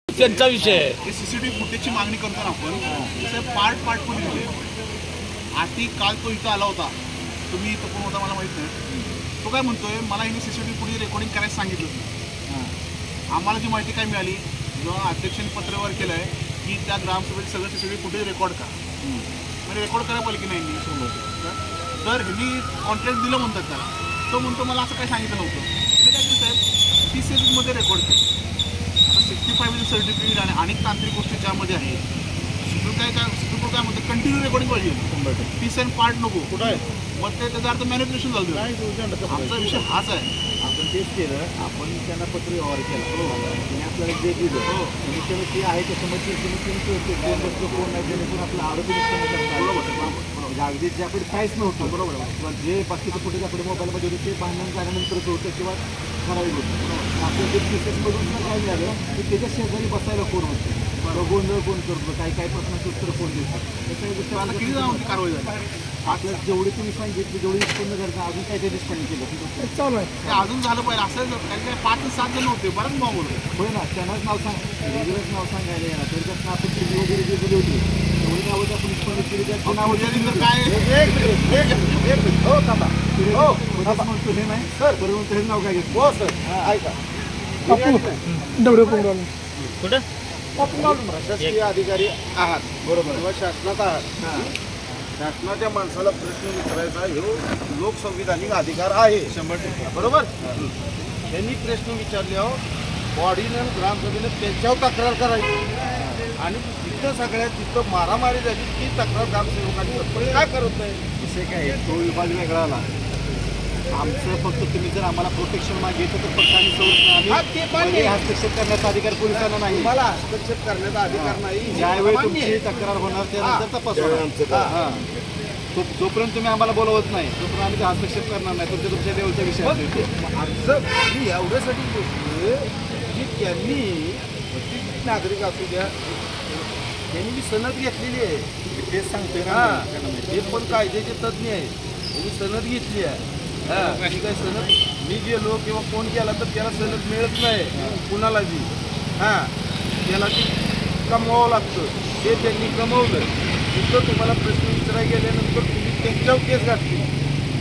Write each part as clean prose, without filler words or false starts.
त्यांचा विषय आहे। सीसीटीव्ही फुटेजची मागणी करताना आपण तसं पार्ट पण दिले। आधी काल तो इथं आला होता, तुम्ही इथं कोण होता मला माहित नाही। तो काय म्हणतोय, मला हिने सीसीटीव्ही फुटेज रेकॉर्डिंग करायला सांगितलं नाही। आम्हाला जी माहिती काय मिळाली, जेव्हा अध्यक्षांनी पत्रव्यवहार केला आहे की त्या ग्रामसभेत सगळं सीसीटीव्ही फुटेज रेकॉर्ड करा, म्हणजे रेकॉर्ड करायला पाहिजे की नाही। तर ह्यांनी कॉन्ट्रॅक्ट दिलं म्हणतात त्याला। तो म्हणतो मला असं काय सांगितलं नव्हतं। म्हणजे काय की साहेब 30 सेकंडमध्ये रेकॉर्ड केलं। आता 65 सर्टिफिकेट आणि अनेक तांत्रिक गोष्टी ज्यामध्ये आहेत, सुप्रीम कोर्ट काय म्हणतं कंटिन्यू रेकॉर्डिंग पाहिजे, पीस अँड पार्ट नको। कुठं आहे मग ते त्याचा अर्थ मॅनिप्युलेशन झालं। आमचा विषय हाच आहे। आपण तेच केलं, आपण त्यांना पत्र व्यवहार केला आणि आपल्याला जे दिलं आणि ते आहे त्याच्यामध्ये कोण बसतो कोण नाही, जेणेकरून आपलं आरोग्य म्हणजे अगदी ज्याकडे काहीच नव्हतं बरोबर, किंवा जे बाकीचं फुटेज आपल्या मोबाईलमध्ये होतं ते भांडण झाल्यानंतरच होतं किंवा ठराविक होतं। आपल्या ते केसेसमधून काय झालं की त्याच्या शेजारी बसायला कोण होतं, गोंधळ कोण करतो, काही प्रश्नांची उत्तर कोण देतात, त्याच्या किती कारवाई झाली। आपल्याला जेवढे तुम्ही सांगितले जेवढे निष्पन्न करता अजून काय ते निष्पन्न केलं चालू आहे, ते अजून झालं पाहिजे। असं काय 5 ते 7 जण होते, बरंच भाऊ बोलतो। होय ना, त्यांनाच नाव सांग, वेगळंच नाव सांगायला येणार तर त्यात आपण टी वगैरे जे दिली होती तेवढी नावं आपण निष्पन्न केली, त्यात नाव काय हो थांबा म्हणतो हे नाही सर बरोबर, हे नाव काय घेतलं हो सर ऐका कुठं प्रशासकीय अधिकारी आहात बरोबर, किंवा शासनात आहात, शासनाच्या माणसाला प्रश्न विचारायचा हे लोकसंविधानिक अधिकार आहे 100% बरोबर। त्यांनी प्रश्न विचारल्यावर बॉडीनं ग्रामसभेनं त्यांच्यावर तक्रार करायची आणि तिथं सगळ्यात तिथं मारामारी झाली ती तक्रार ग्रामसेवकांनी काय करत नाही। विषय काय आहे, तो विभाग वेगळा आला। आमचं फक्त तुम्ही जर आम्हाला प्रोटेक्शन मागितलं तर फक्त आम्ही हस्तक्षेप करण्याचा अधिकार पोलिसांना नाही, मला हस्तक्षेप करण्याचा अधिकार नाही। ज्यावेळी तुमची तक्रार होणार त्यानंतर तपास होणार। जोपर्यंत तुम्ही आम्हाला बोलवत नाही तोपर्यंत आम्ही हस्तक्षेप करणार नाही, तुमच्या लेवलच्या विषय मी एवढ्यासाठी की त्यांनी नागरिक असू द्या त्यांनी मी सनद घेतलेली आहे, तेच सांगतोय हे पण कायद्याचे तज्ज्ञ आहे, त्यांनी सनद घेतली आहे। ठीक आहे, सनद मी गेलो किंवा फोन केला तर त्याला सनद मिळत नाही कुणाला बी, त्याला ती कमवावं लागतं, ते त्यांनी कमवलं। तिथं तुम्हाला प्रश्न विचारायला गेल्यानंतर तुम्ही त्यांच्यावर केस घातली,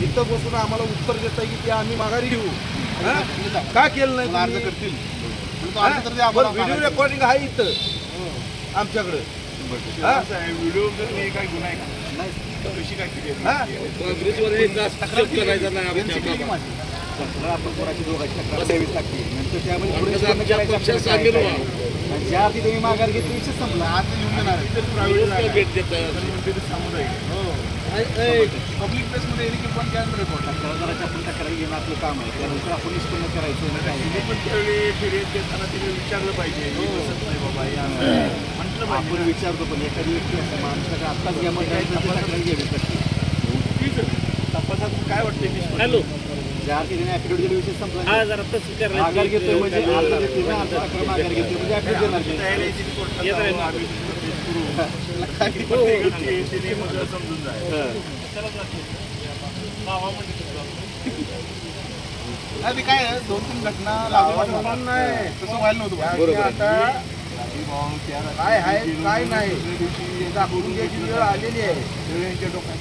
इथं बसून आम्हाला उत्तर देताय की ते आम्ही माघारी घेऊ, का केलं नाही अर्ज करतील। व्हिडिओ रेकॉर्डिंग आहे इथं आमच्याकडं, व्हिडिओ काय गुन्हा आहे का नाही, कशी काय केली आपण कोणाची दोघांची तक्रार द्यावीच लागते, नंतर त्यामध्ये ज्या अर्थी तुम्ही माघार घेतली विषय संपला। आज येऊन येणार पब्लिक प्लेसमध्ये येणे की पण कॅमेरा रेकॉर्ड तक्रारदाराची आपण तक्रारी घेणं आपलं काम आहे, त्यानंतर आपण निष्पन्न करायचं देताना तिने विचारलं पाहिजे म्हटलं आपण विचारतो, पण एखादी व्यक्ती असं माणसाच्या आत्ताच घ्या तक्रारी घ्यावी लागते। तपासात काय वाटतं हॅलो ज्या अर्थी त्याने ॲफिडेव्हिट दिले विषय संपला, जरा तसं माघार घेतोय म्हणजे माघार घेतोय म्हणजे ॲफिडेव्हिट देणार समजून जाय काय 2-3 घटना नाही तसं व्हायला नव्हतं। आता काय आहे काय नाही दाखवून घ्यायची वेळ आलेली आहे, यांच्या डोक्यात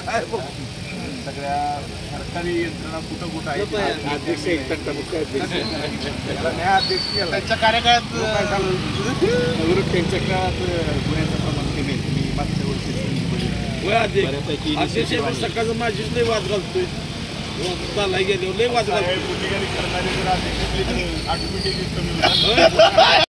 काय सगळ्या सरकारी यंत्रणा कुठं कुठं आहे, अध्यक्ष न्यायाध्यक्ष त्यांच्या कार्यकाळात त्यांच्या काळात गुन्ह्याचं प्रमाण कमी आहे। तुम्ही मागच्या वर्षी सकाळचं माझीच लय वाद घालतोय, चालाय गेल्यावर लय वाद घालतोय। गुन्हेगारी करणारे जर अध्यक्ष ऑटोमॅटिकली कमी